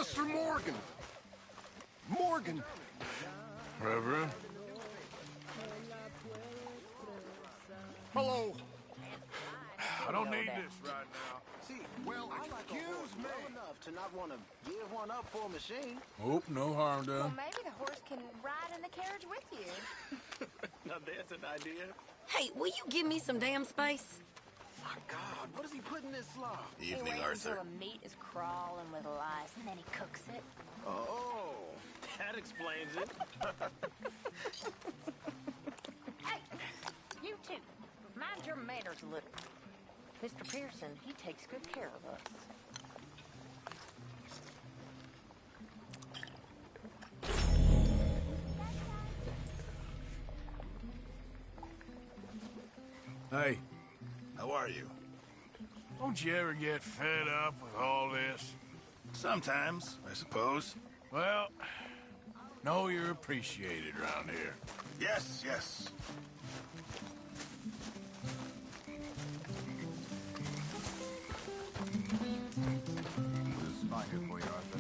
Mr. Morgan! Morgan! Reverend? Hello! I don't need this right now. See, Well, I like a horse excuse me. well enough to not want to give one up for a machine. Oh, no harm Well, done. maybe the horse can ride in the carriage with you. Now there's an idea. Hey, will you give me some damn space? My God, what is he putting in this slop? He waits until the meat is crawling with lice, and then he cooks it. Oh, that explains it. Hey, you two, mind your manners a little. Mr. Pearson, he takes good care of us. Hey, How are you? don't you ever get fed up with all this? Sometimes, I suppose. Well, know you're appreciated around here. Yes, yes. Just find it for you, Arthur.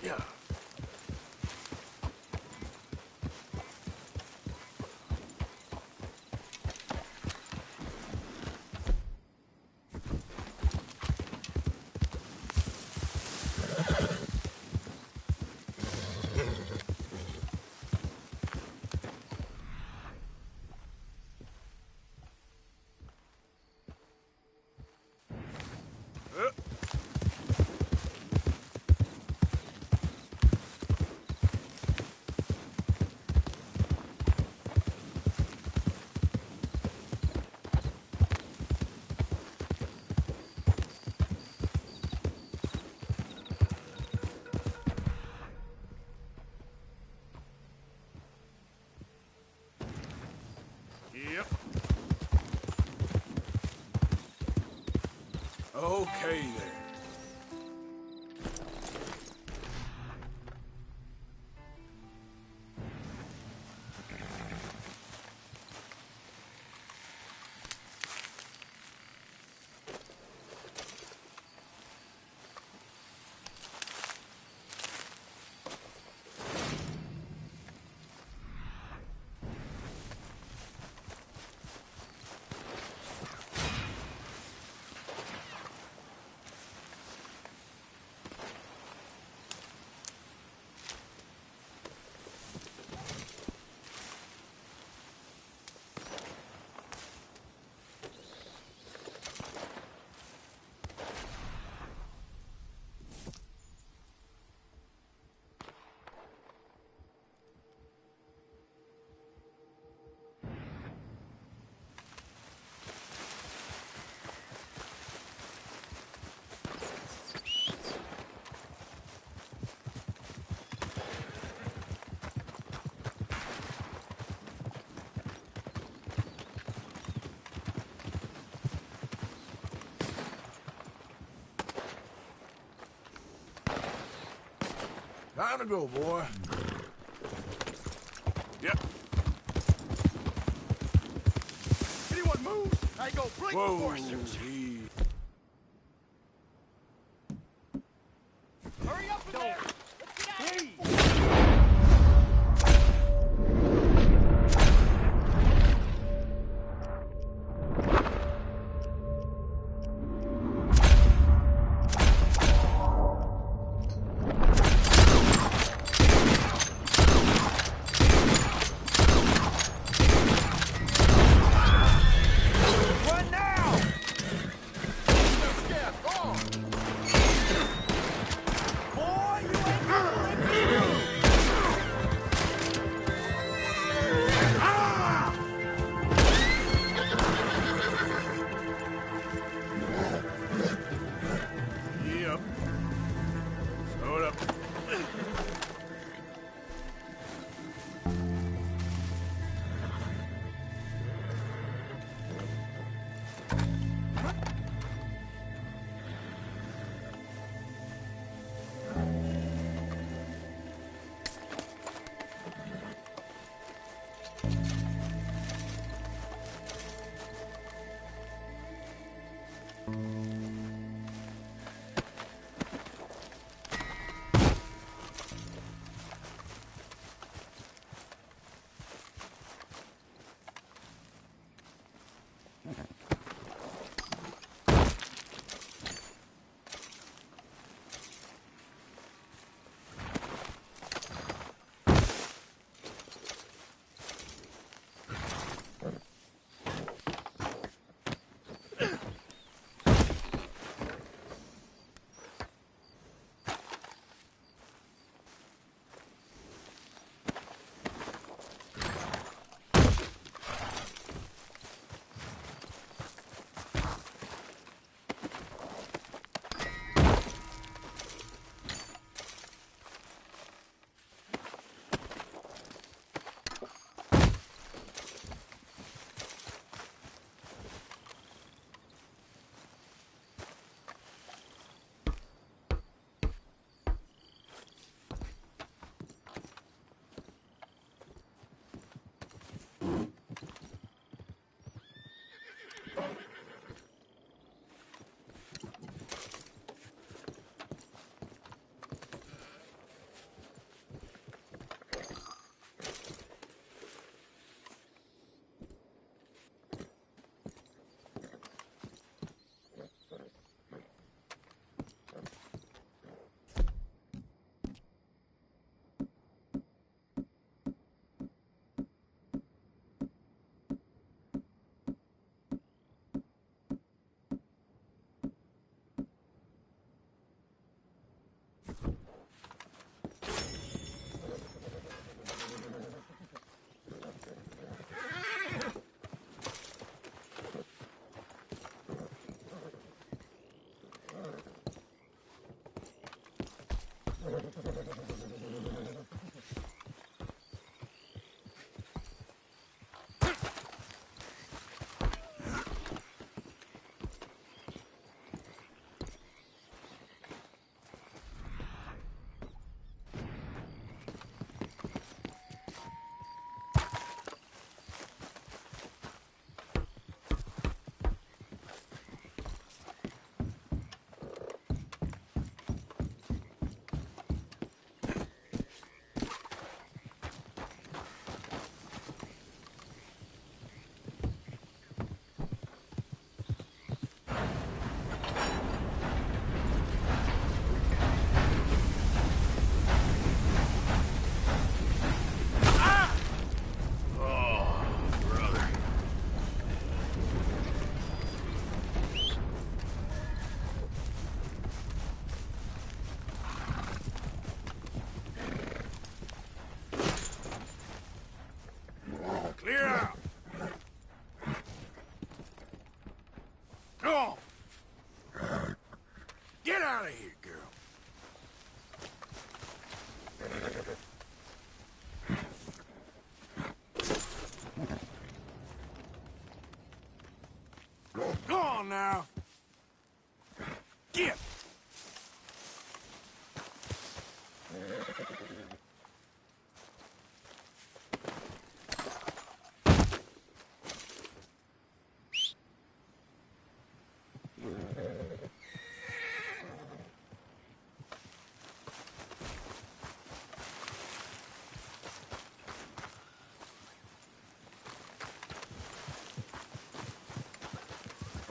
Yeah. Yep. Okay there. Time to go, boy. Yep. Anyone moves, I go blink Whoa. before I shoot you. Easy. Hurry up in there! Let's get out! Please! Clear out! Go on! Get out of here, girl! Go on now! Get!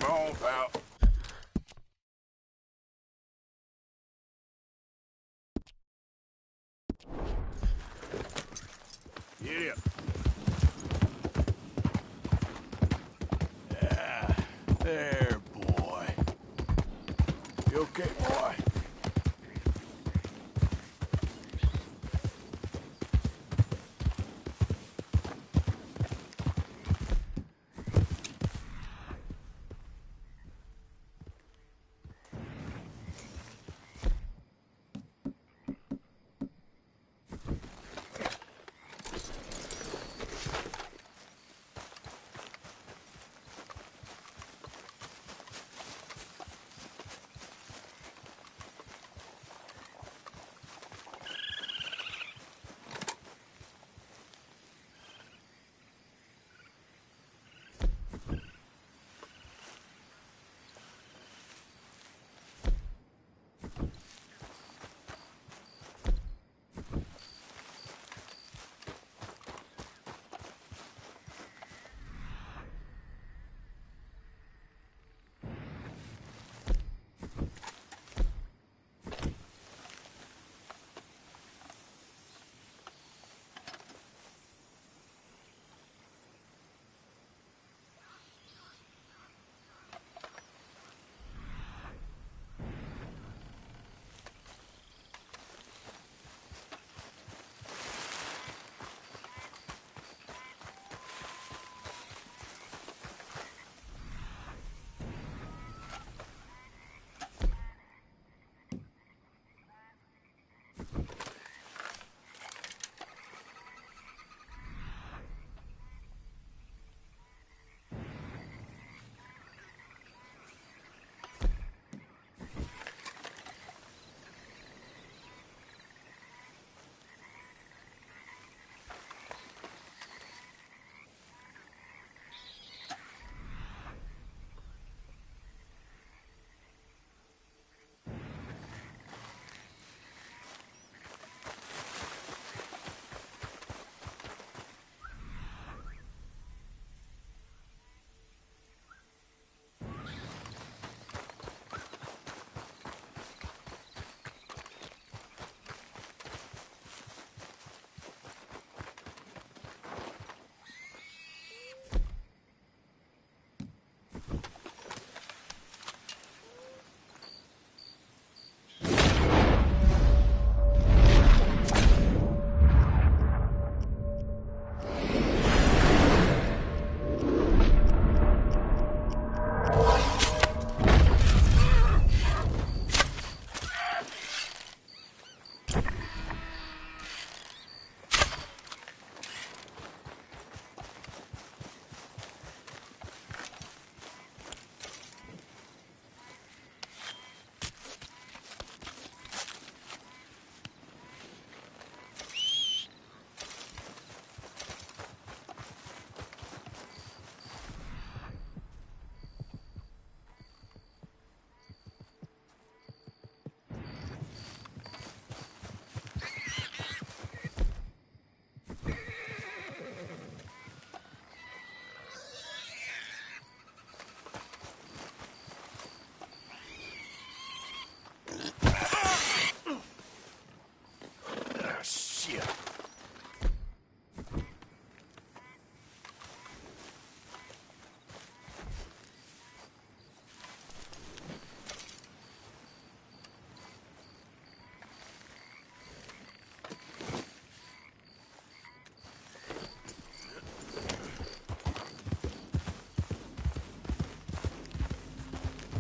Come on, pal. Get up. Yeah, there, boy. You okay, boy?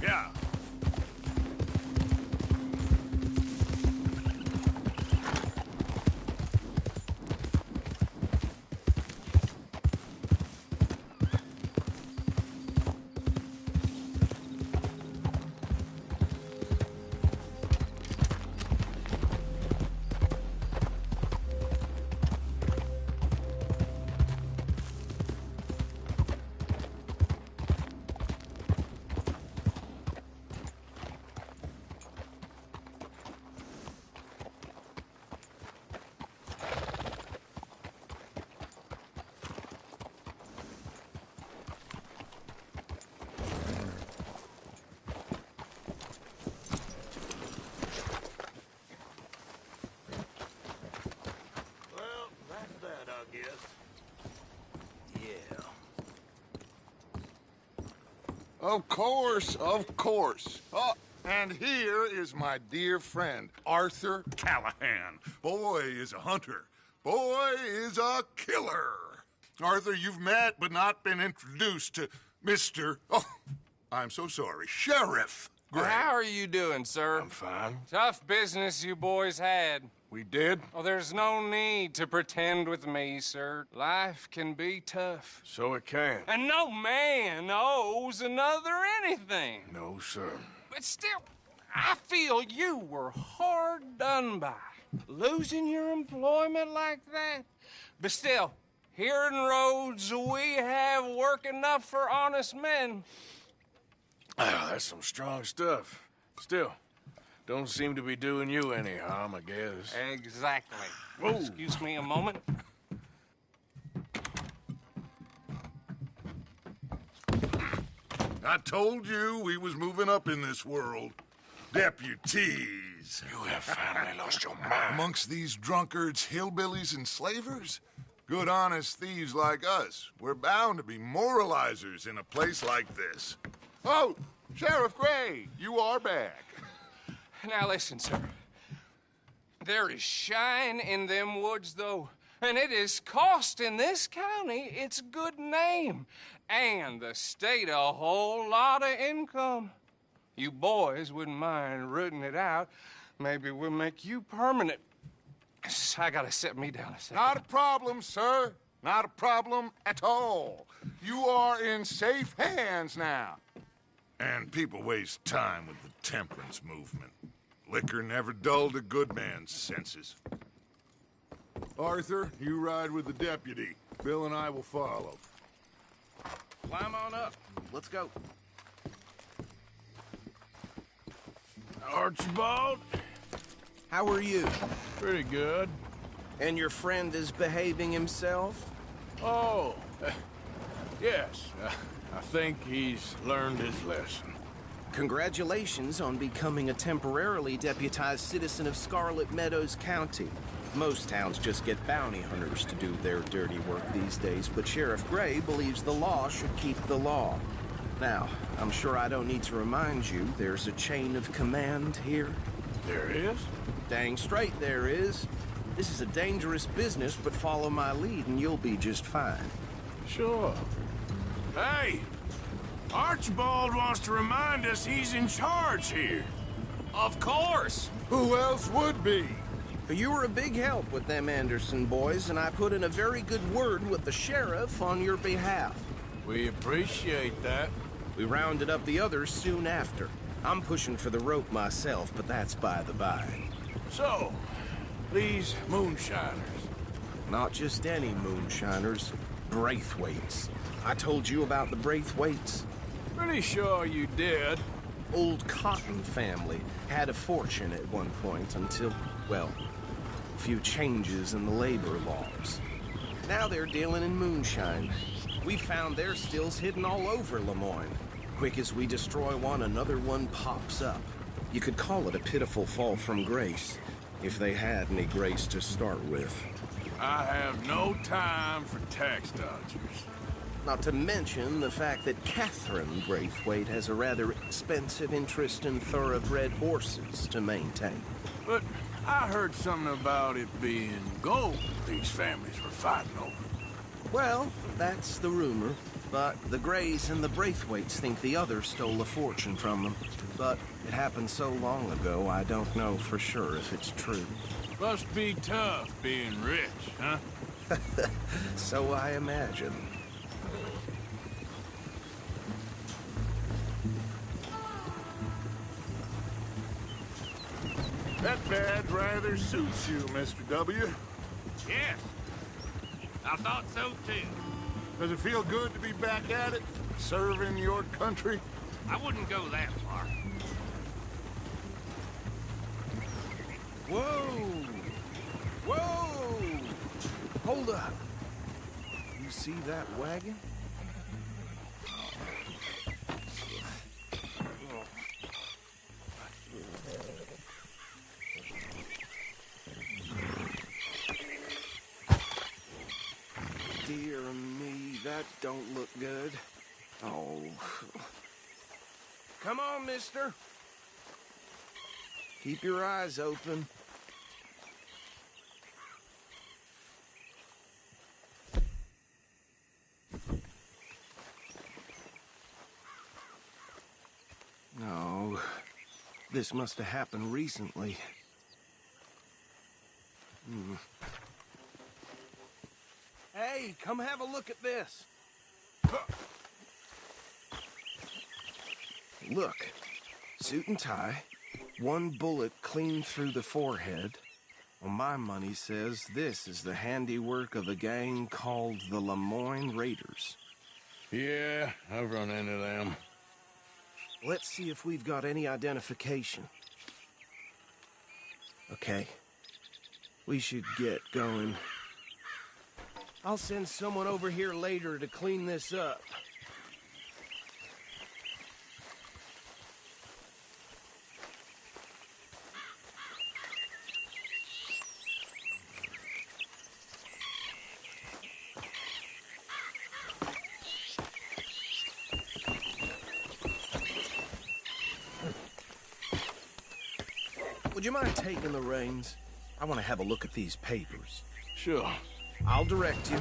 Yeah. Well, that's that, I guess. Yeah. Of course, of course. Oh, and here is my dear friend, Arthur Callahan. Boy is a hunter. Boy is a killer. Arthur, you've met but not been introduced to Mr. Oh, I'm so sorry. Sheriff Gray. How are you doing, sir? I'm fine. Tough business you boys had. We did? Oh, there's no need to pretend with me, sir. Life can be tough. So it can. And no man owes another anything. No, sir. But still, I feel you were hard done by. Losing your employment like that. But still, here in Rhodes, we have work enough for honest men. Oh, that's some strong stuff. Still, don't seem to be doing you any harm, I guess. Exactly. Whoa. Excuse me a moment. I told you we was moving up in this world. Deputies. You have finally lost your mind. Amongst these drunkards, hillbillies, and slavers? Good, honest thieves like us. We're bound to be moralizers in a place like this. Oh, Sheriff Gray, you are back. Now listen, sir. There is shine in them woods, though, and it is costing this county its good name and the state a whole lot of income. You boys wouldn't mind rooting it out. Maybe we'll make you permanent. I gotta set me down a second. Not a problem, sir. Not a problem at all. You are in safe hands now. And people waste time with the temperance movement. Liquor never dulled a good man's senses. Arthur, you ride with the deputy. Bill and I will follow. Climb on up. Let's go. Archibald? How are you? Pretty good. And your friend is behaving himself? Oh, yes. I think he's learned his lesson. Congratulations on becoming a temporarily deputized citizen of Scarlet Meadows County. Most towns just get bounty hunters to do their dirty work these days, but Sheriff Gray believes the law should keep the law. Now, I'm sure I don't need to remind you there's a chain of command here. There is? Dang straight there is. This is a dangerous business, but follow my lead and you'll be just fine. Sure. Hey! Archibald wants to remind us he's in charge here. Of course. Who else would be? You were a big help with them Anderson boys, and I put in a very good word with the sheriff on your behalf. We appreciate that. We rounded up the others soon after. I'm pushing for the rope myself, but that's by the by. So, these moonshiners. Not just any moonshiners, Braithwaites. I told you about the Braithwaites? Pretty sure you did. Old Cotton family had a fortune at one point until, well, a few changes in the labor laws. Now they're dealing in moonshine. We found their stills hidden all over Lemoyne. Quick as we destroy one, another one pops up. You could call it a pitiful fall from grace, if they had any grace to start with. I have no time for tax dodgers. Not to mention the fact that Catherine Braithwaite has a rather expensive interest in thoroughbred horses to maintain. But I heard something about it being gold these families were fighting over. Well, that's the rumor. But the Greys and the Braithwaites think the others stole a fortune from them. But it happened so long ago, I don't know for sure if it's true. Must be tough being rich, huh? So I imagine. That badge rather suits you, Mr. W. Yes. I thought so too. Does it feel good to be back at it, serving your country? I wouldn't go that far. Whoa! Whoa! Hold up. You see that wagon? Dear me, that don't look good. Oh. Come on, mister. Keep your eyes open. No. This must have happened recently. Hey, come have a look at this. Look, suit and tie, one bullet clean through the forehead. Well, my money says this is the handiwork of a gang called the Lemoyne Raiders. Yeah, I've run into them. Let's see if we've got any identification. Okay. We should get going. I'll send someone over here later to clean this up. Would you mind taking the reins? I want to have a look at these papers. Sure. I'll direct you.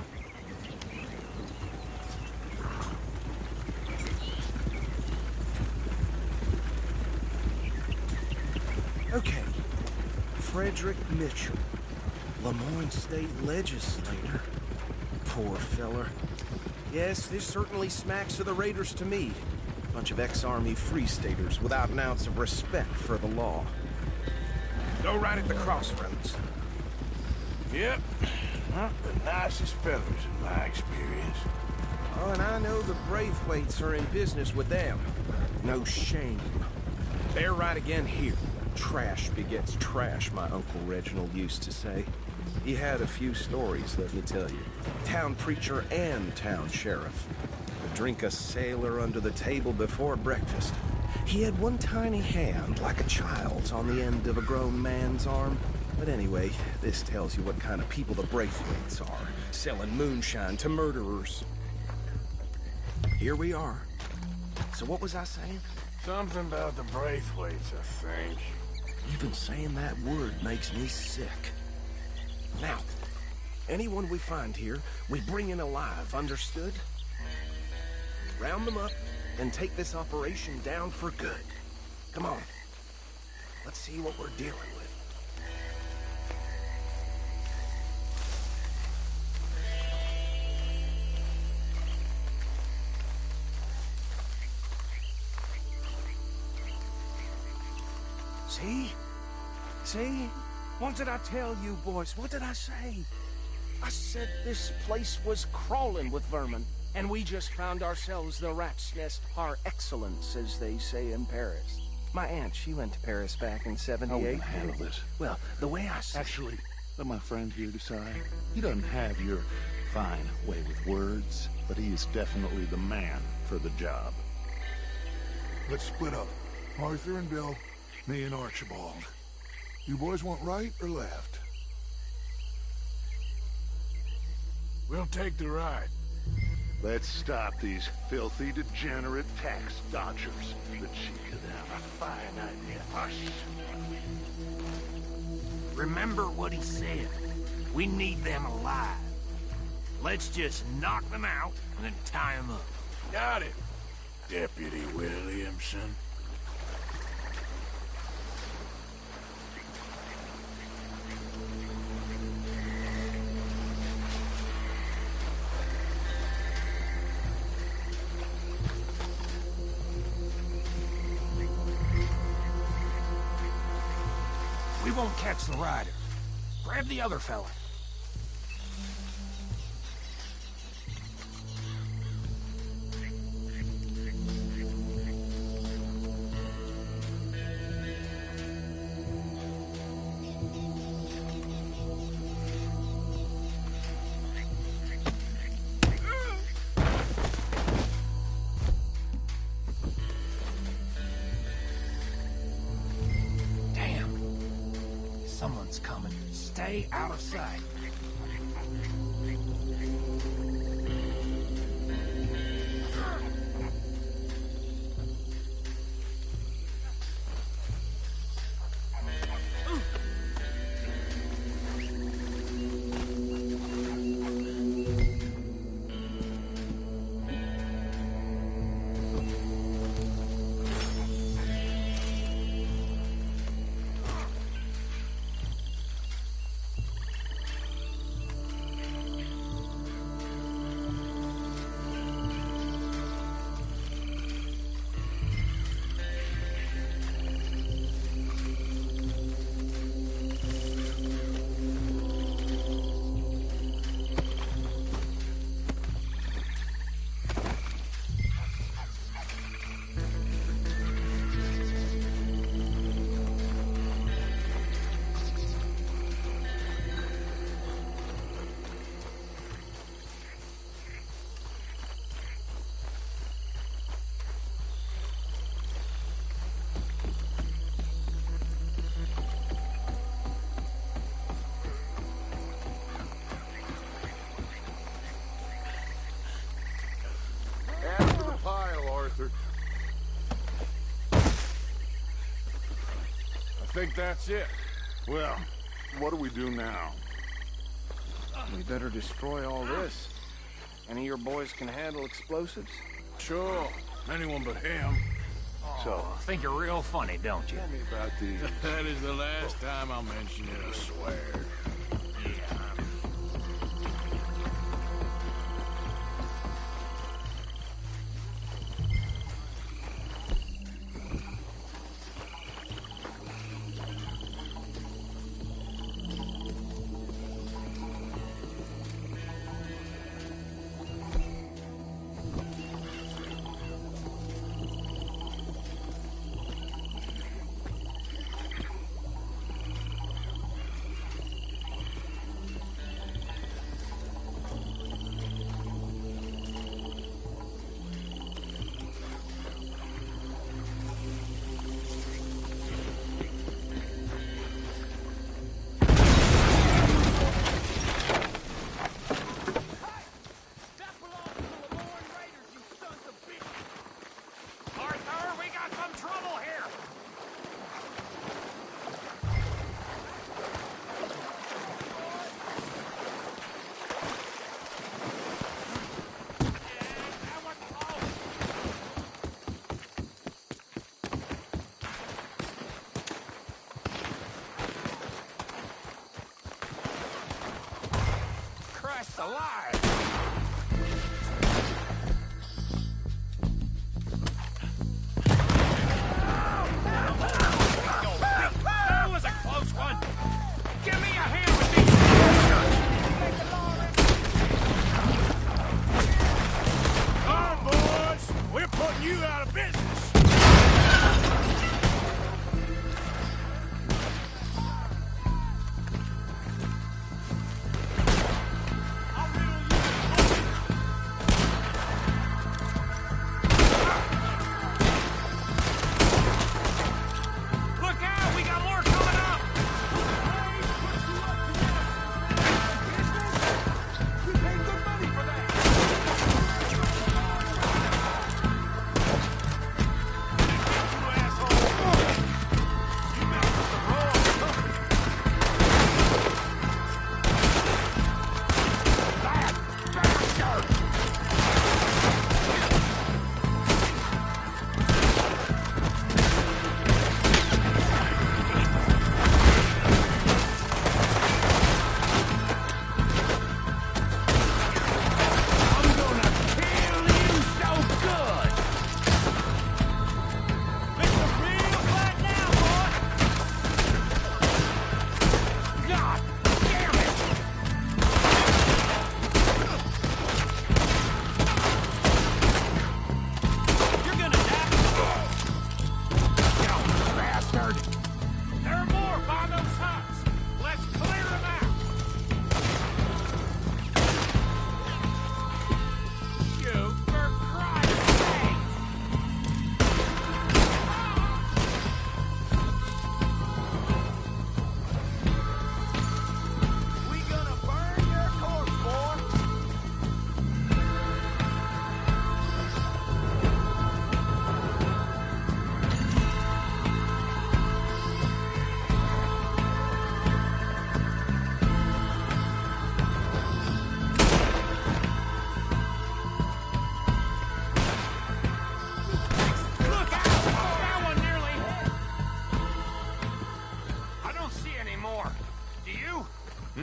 Okay. Frederick Mitchell, Lemoyne State Legislator. Poor feller. Yes, this certainly smacks of the Raiders to me. Bunch of ex-Army Free Staters without an ounce of respect for the law. Go right at the crossroads. Yep. Not the nicest fellas in my experience. Oh, and I know the Braithwaites are in business with them. No shame. They're right again here. Trash begets trash, my Uncle Reginald used to say. He had a few stories, let me tell you. Town preacher and town sheriff. Would drink a sailor under the table before breakfast. He had one tiny hand, like a child's, on the end of a grown man's arm. But anyway, this tells you what kind of people the Braithwaites are, selling moonshine to murderers. Here we are. So what was I saying? Something about the Braithwaites, I think. Even saying that word makes me sick. Now, anyone we find here, we bring in alive, understood? Round them up and take this operation down for good. Come on. Let's see what we're dealing with. See? See? What did I tell you, boys? What did I say? I said this place was crawling with vermin, and we just found ourselves the rat's nest par excellence, as they say in Paris. My aunt, she went to Paris back in '78. How are we gonna handle this? Well, the way I see Actually, let my friend here decide. He doesn't have your fine way with words, but he is definitely the man for the job. Let's split up. Arthur and Bill, me and Archibald. You boys want right or left? We'll take the ride. Let's stop these filthy, degenerate tax dodgers. The chief could have a fine idea. Hush. Remember what he said. We need them alive. Let's just knock them out and then tie them up. Got it, Deputy Williamson. We won't catch the rider. Grab the other fella. Someone's coming. Stay out of sight. I think that's it. Well, what do we do now? We better destroy all this. Any of your boys can handle explosives? Sure. Anyone but him. So, think you're real funny, don't you? Tell me about these. That is the last time I'll mention it, I swear. Alive! That was a close one! Give me a hand with these! Come on, boys! We're putting you out of business! I'll riddle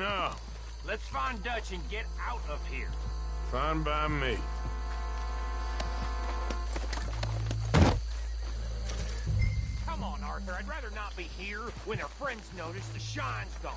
No. Let's find Dutch and get out of here. Fine by me. Come on, Arthur. I'd rather not be here when their friends notice the shine's gone.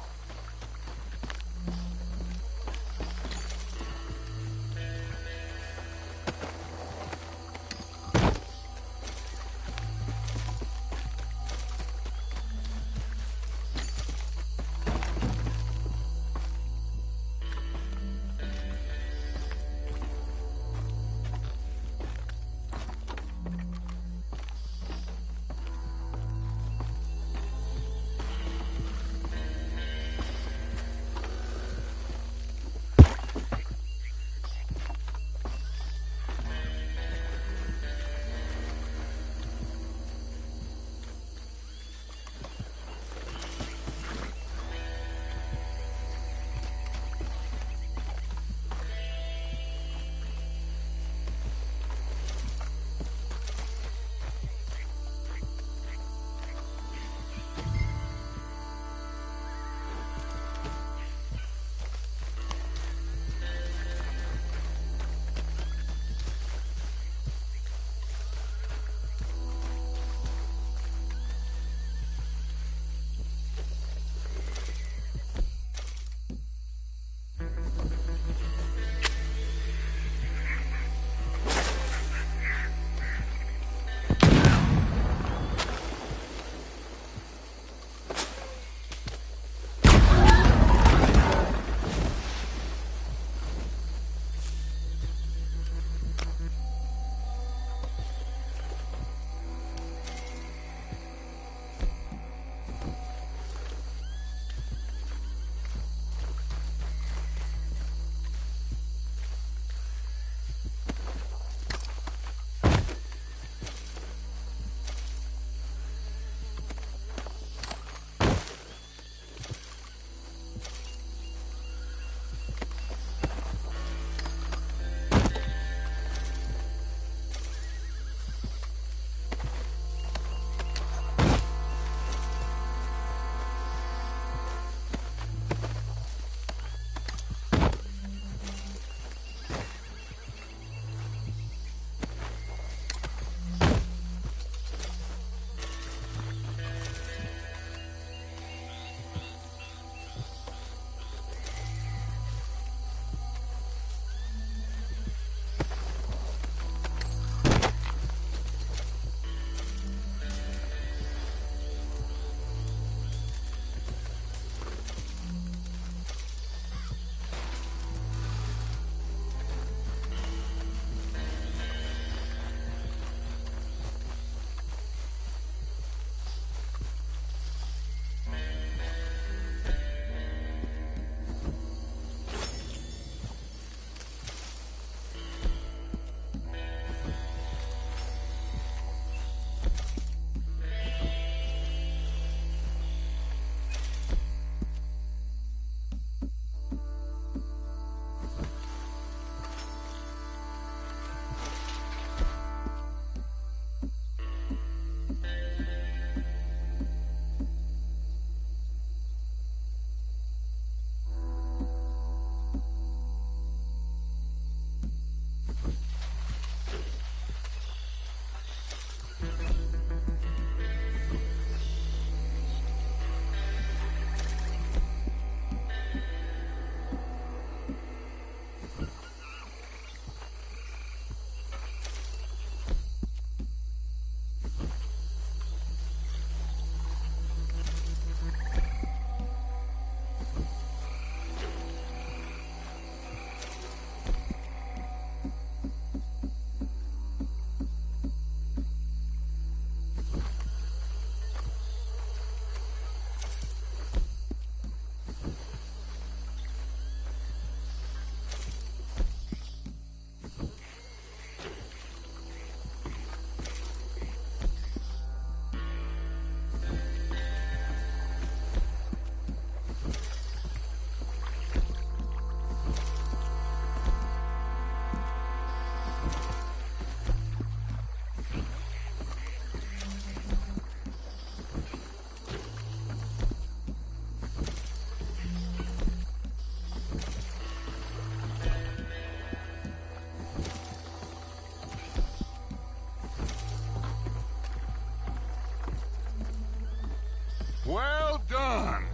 Well done.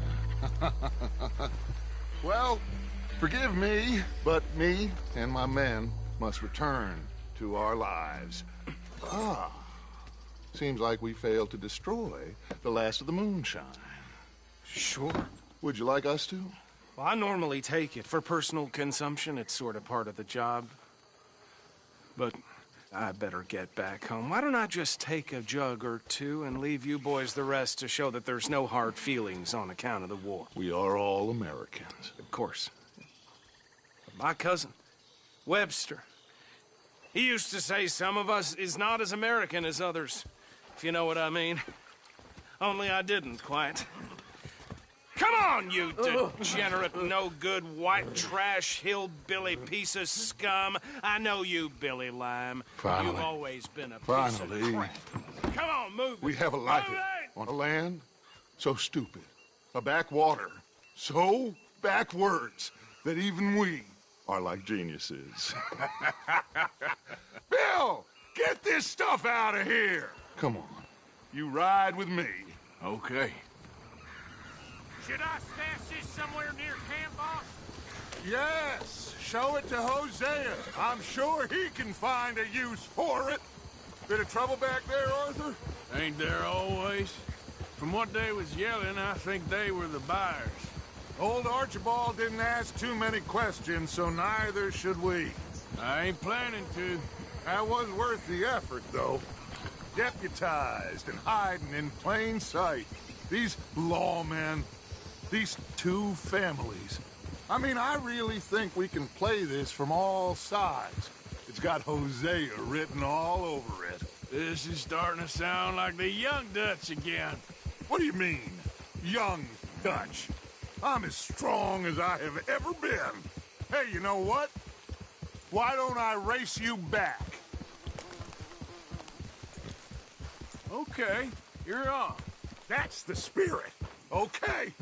Well, forgive me, but me and my men must return to our lives. Ah, seems like we failed to destroy the last of the moonshine. Sure. Would you like us to? Well, I normally take it. For personal consumption, it's sort of part of the job. But I better get back home. Why don't I just take a jug or two and leave you boys the rest to show that there's no hard feelings on account of the war? We are all Americans. Of course. But my cousin, Webster, he used to say some of us is not as American as others, if you know what I mean. Only I didn't quite. Come on, you degenerate, no-good, white trash, hillbilly piece of scum. I know you, Billy Lime. Finally. You've always been a piece of crap. Come on, move it. We have a life Move it! on a land so stupid, a backwater so backwards that even we are like geniuses. Bill, get this stuff out of here. Come on, you ride with me. Okay. Should I stash this somewhere near camp, boss? Yes, show it to Hosea. I'm sure he can find a use for it. Bit of trouble back there, Arthur? Ain't there always? From what they was yelling, I think they were the buyers. Old Archibald didn't ask too many questions, so neither should we. I ain't planning to. That was worth the effort, though. Deputized and hiding in plain sight. These lawmen, these two families. I mean, I really think we can play this from all sides. It's got Hosea written all over it. This is starting to sound like the Young Dutch again. What do you mean, young Dutch? I'm as strong as I have ever been. Hey, you know what? Why don't I race you back? Okay, you're on. That's the spirit. Okay,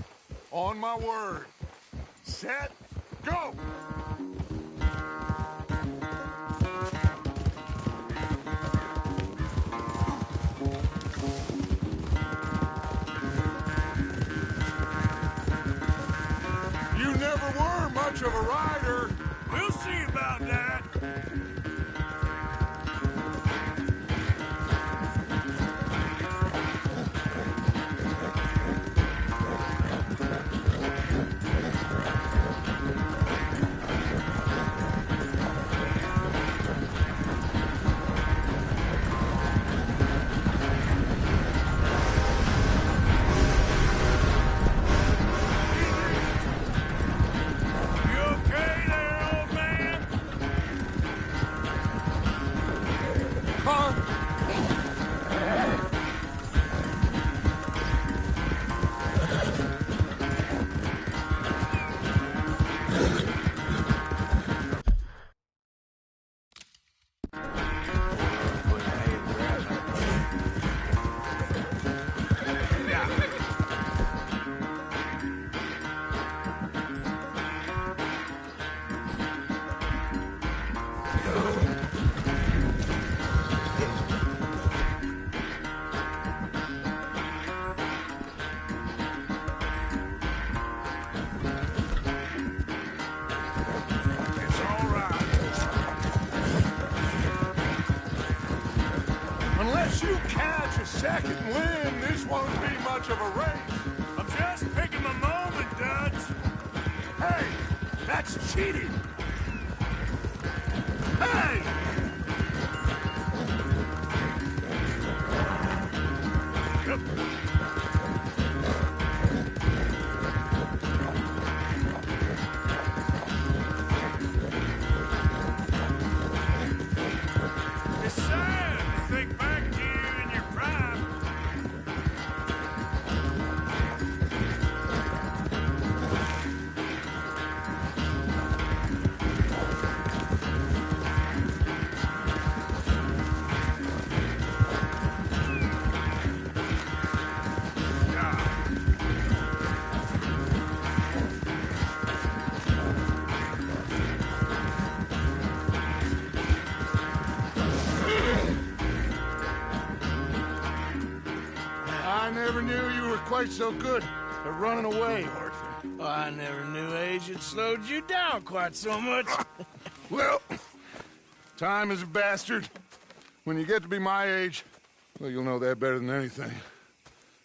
on my word. Set, go! You never were much of a rider. We'll see about that. Unless you catch a second wind, this won't be much of a race. I'm just picking my moment, Dutch. Hey, that's cheating. Hey! It's sad to think back to you in your prime. I never knew you were quite so good at running away, Arthur. Oh, I never knew age had slowed you down quite so much. Well, time is a bastard. When you get to be my age, well, you'll know that better than anything.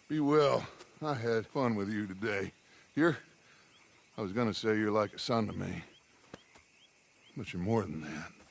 Be well. I had fun with you today. I was gonna say you're like a son to me. But you're more than that.